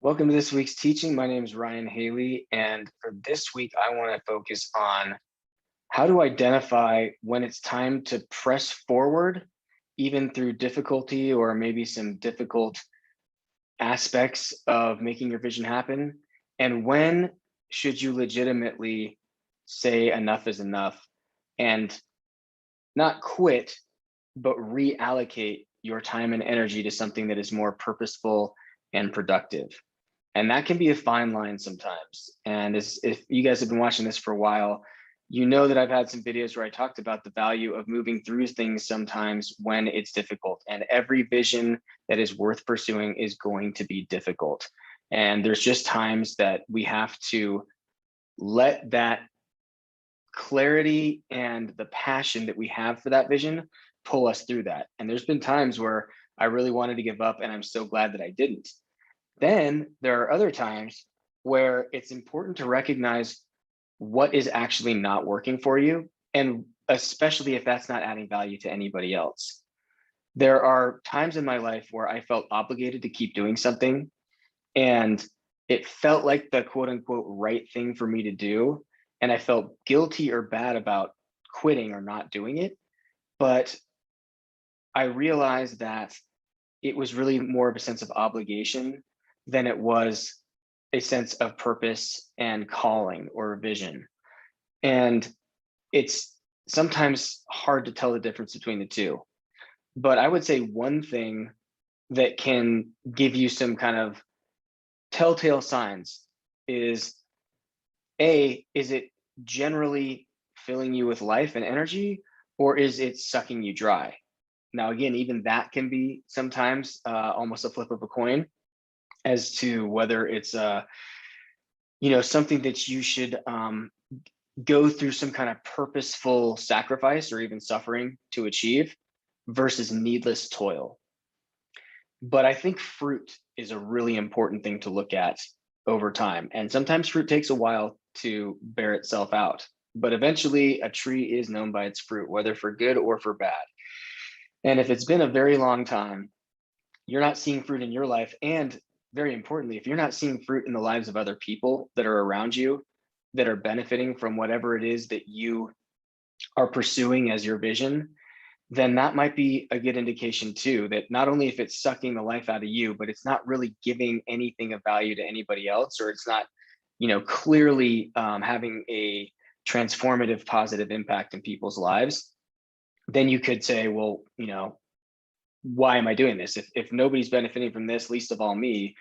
Welcome to this week's teaching. My name is Ryan Haley, and for this week, I want to focus on how to identify when it's time to press forward, even through difficulty or maybe some difficult aspects of making your vision happen, and when should you legitimately say enough is enough and not quit, but reallocate your time and energy to something that is more purposeful and productive. And that can be a fine line sometimes. And if you guys have been watching this for a while, you know that I've had some videos where I talked about the value of moving through things sometimes when it's difficult. And every vision that is worth pursuing is going to be difficult. And there's just times that we have to let that clarity and the passion that we have for that vision pull us through that. And there's been times where I really wanted to give up, and I'm so glad that I didn't. Then there are other times where it's important to recognize what is actually not working for you, and especially if that's not adding value to anybody else. There are times in my life where I felt obligated to keep doing something, and it felt like the quote unquote right thing for me to do. And I felt guilty or bad about quitting or not doing it. But I realized that it was really more of a sense of obligation than it was a sense of purpose and calling or vision. And it's sometimes hard to tell the difference between the two. But I would say one thing that can give you some kind of telltale signs is is it generally filling you with life and energy, or is it sucking you dry? Now, again, even that can be sometimes almost a flip of a coin as to whether it's something that you should go through some kind of purposeful sacrifice or even suffering to achieve versus needless toil. But I think fruit is a really important thing to look at over time. And sometimes fruit takes a while to bear itself out, but eventually a tree is known by its fruit, whether for good or for bad. And if it's been a very long time, you're not seeing fruit in your life. And very importantly, if you're not seeing fruit in the lives of other people that are around you, that are benefiting from whatever it is that you are pursuing as your vision, then that might be a good indication too, that not only if it's sucking the life out of you, but it's not really giving anything of value to anybody else, or it's not, clearly having a transformative positive impact in people's lives. Then you could say, well, why am I doing this? If nobody's benefiting from this, least of all me,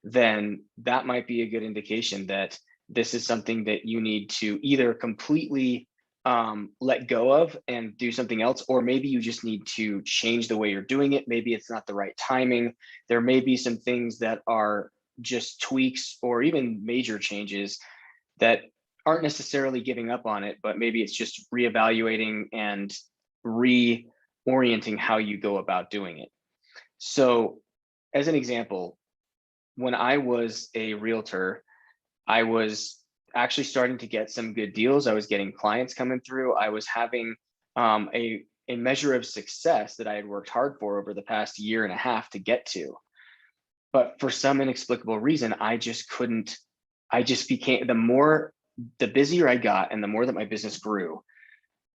then that might be a good indication that this is something that you need to either completely let go of and do something else, or maybe you just need to change the way you're doing it. Maybe it's not the right timing. There may be some things that are just tweaks or even major changes that aren't necessarily giving up on it, but maybe it's just reevaluating and reorienting how you go about doing it. So, as an example, when I was a realtor, I was actually starting to get some good deals. I was getting clients coming through. I was having a measure of success that I had worked hard for over the past year and a half to get to. But for some inexplicable reason, I just couldn't. I just became the busier I got and the more that my business grew,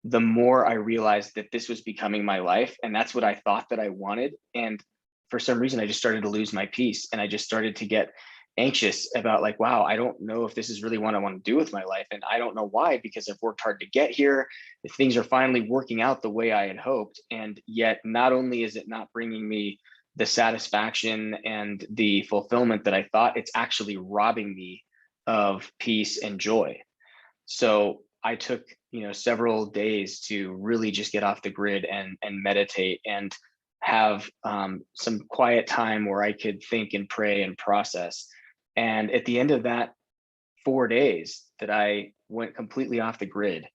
the more I realized that this was becoming my life. And that's what I thought that I wanted. And for some reason, I just started to lose my peace, and I just started to get anxious about, like, wow, I don't know if this is really what I want to do with my life. And I don't know why, because I've worked hard to get here. If things are finally working out the way I had hoped. And yet not only is it not bringing me the satisfaction and the fulfillment that I thought, it's actually robbing me of peace and joy. So I took, several days to really just get off the grid and meditate and have some quiet time where I could think and pray and process. And at the end of that 4 days that I went completely off the grid,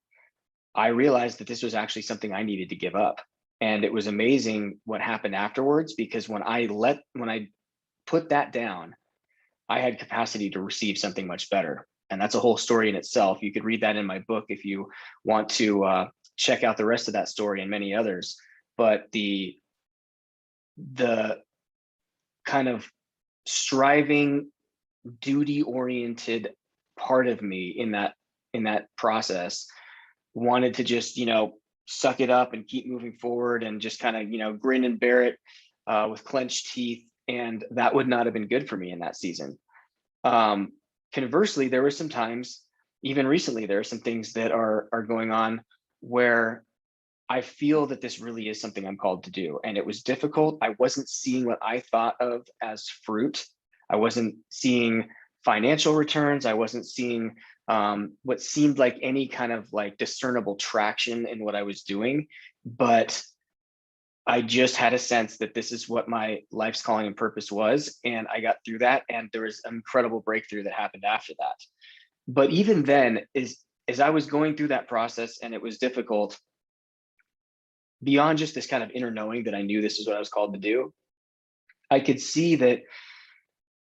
I realized that this was actually something I needed to give up. And it was amazing what happened afterwards, because when I put that down, I had capacity to receive something much better. And that's a whole story in itself. You could read that in my book if you want to check out the rest of that story and many others. But the kind of striving duty oriented part of me in that process wanted to just, suck it up and keep moving forward and just kind of, grin and bear it with clenched teeth. And that would not have been good for me in that season. Conversely, there were some times, even recently, there are some things that are going on where I feel that this really is something I'm called to do. And it was difficult. I wasn't seeing what I thought of as fruit. I wasn't seeing financial returns. I wasn't seeing what seemed like any kind of like discernible traction in what I was doing. But I just had a sense that this is what my life's calling and purpose was. And I got through that. And there was an incredible breakthrough that happened after that. But even then, as I was going through that process and it was difficult, beyond just this kind of inner knowing that I knew this is what I was called to do, I could see that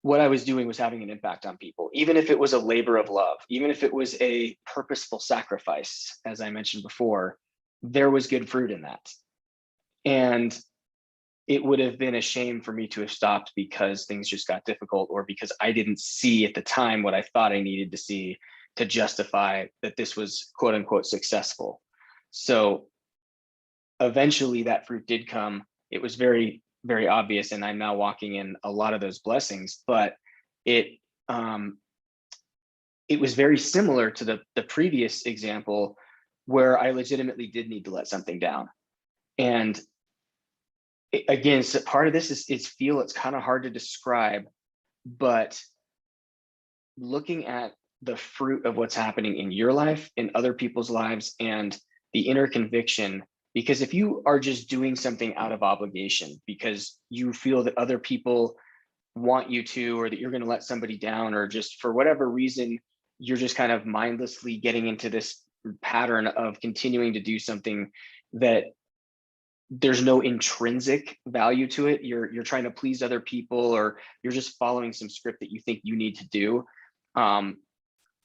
what I was doing was having an impact on people, even if it was a labor of love, even if it was a purposeful sacrifice, as I mentioned before, there was good fruit in that. And it would have been a shame for me to have stopped because things just got difficult, or because I didn't see at the time what I thought I needed to see to justify that this was quote unquote successful. So eventually that fruit did come. It was very, very obvious, and I'm now walking in a lot of those blessings. But it was very similar to the previous example, where I legitimately did need to let something down. And again, so part of this is it's kind of hard to describe, but looking at the fruit of what's happening in your life, in other people's lives, and the inner conviction. Because if you are just doing something out of obligation because you feel that other people want you to, or that you're going to let somebody down, or just for whatever reason, you're just kind of mindlessly getting into this pattern of continuing to do something that there's no intrinsic value to it. You're trying to please other people, or you're just following some script that you think you need to do.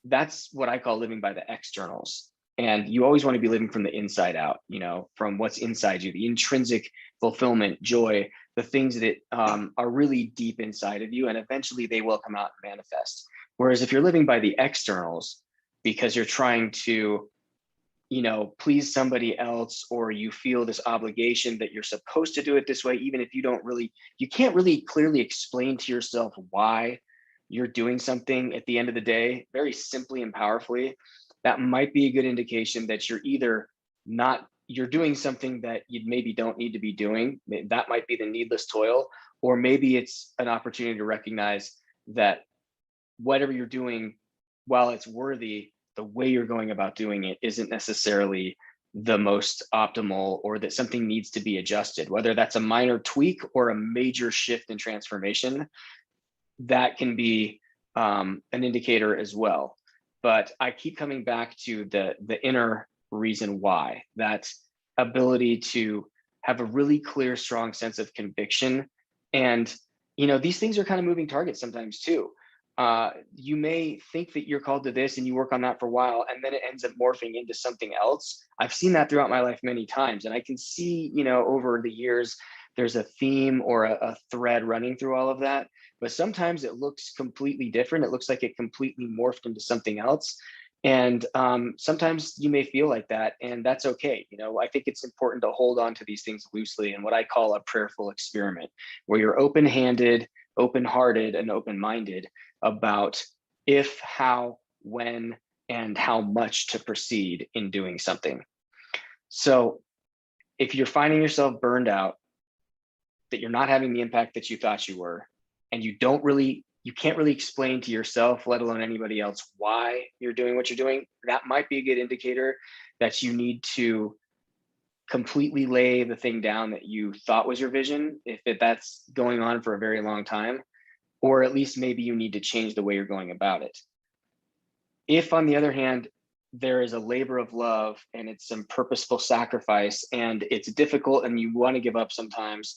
That's what I call living by the externals. And you always want to be living from the inside out, from what's inside you, the intrinsic fulfillment, joy, the things that are really deep inside of you, and eventually they will come out and manifest. Whereas if you're living by the externals because you're trying to, please somebody else, or you feel this obligation that you're supposed to do it this way, even if you can't really clearly explain to yourself why you're doing something at the end of the day, very simply and powerfully, that might be a good indication that you're doing something that you maybe don't need to be doing. That might be the needless toil, or maybe it's an opportunity to recognize that whatever you're doing, while it's worthy, the way you're going about doing it isn't necessarily the most optimal, or that something needs to be adjusted, whether that's a minor tweak or a major shift in transformation. That can be an indicator as well. But I keep coming back to the inner reason why, that ability to have a really clear, strong sense of conviction. And, these things are kind of moving targets sometimes too. You may think that you're called to this and you work on that for a while, and then it ends up morphing into something else. I've seen that throughout my life many times. And I can see, over the years, there's a theme or a thread running through all of that. But sometimes it looks completely different. It looks like it completely morphed into something else. And sometimes you may feel like that, and that's okay. I think it's important to hold on to these things loosely in what I call a prayerful experiment, where you're open-handed, open-hearted, and open-minded about if, how, when, and how much to proceed in doing something. So if you're finding yourself burned out, that you're not having the impact that you thought you were, and you can't really explain to yourself, let alone anybody else, why you're doing what you're doing, that might be a good indicator that you need to completely lay the thing down that you thought was your vision, if that's going on for a very long time, or at least maybe you need to change the way you're going about it. If, on the other hand, there is a labor of love and it's some purposeful sacrifice and it's difficult and you want to give up sometimes,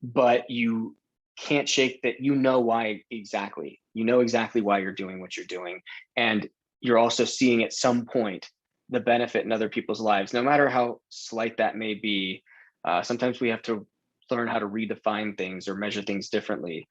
but you can't shake that, why exactly. Exactly why you're doing what you're doing. And you're also seeing at some point the benefit in other people's lives, no matter how slight that may be. Sometimes we have to learn how to redefine things or measure things differently.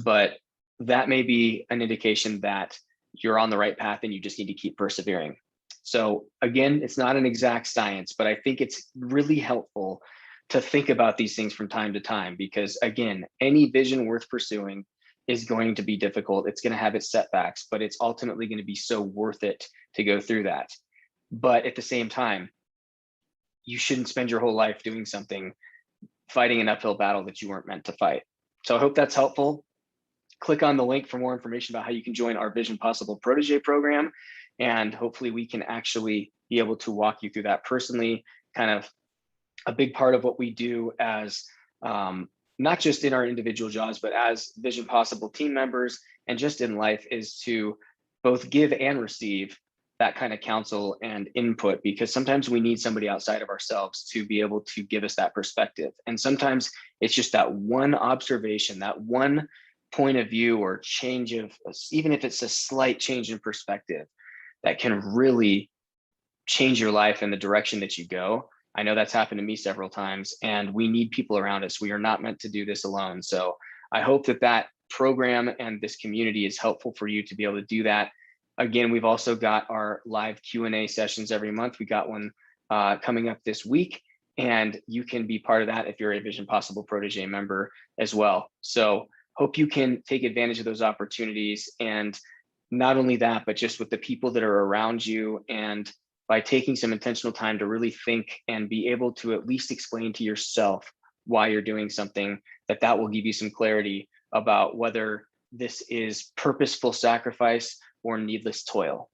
But that may be an indication that you're on the right path and you just need to keep persevering. So again, it's not an exact science, but I think it's really helpful to think about these things from time to time, because again, any vision worth pursuing is going to be difficult. It's going to have its setbacks, but it's ultimately going to be so worth it to go through that. But at the same time, you shouldn't spend your whole life doing something, fighting an uphill battle that you weren't meant to fight. So I hope that's helpful. Click on the link for more information about how you can join our Vision Possible Protegé program. And hopefully we can actually be able to walk you through that personally. Kind of a big part of what we do as not just in our individual jobs, but as Vision Possible team members and just in life, is to both give and receive that kind of counsel and input, because sometimes we need somebody outside of ourselves to be able to give us that perspective. And sometimes it's just that one observation, that one point of view or change of, even if it's a slight change in perspective, that can really change your life in the direction that you go. I know that's happened to me several times, and we need people around us. We are not meant to do this alone. So I hope that that program and this community is helpful for you to be able to do that. Again, we've also got our live Q&A sessions every month. We got one coming up this week, and you can be part of that if you're a Vision Possible Protegé member as well. So hope you can take advantage of those opportunities. And not only that, but just with the people that are around you, and by taking some intentional time to really think and be able to at least explain to yourself why you're doing something, that will give you some clarity about whether this is purposeful sacrifice or needless toil.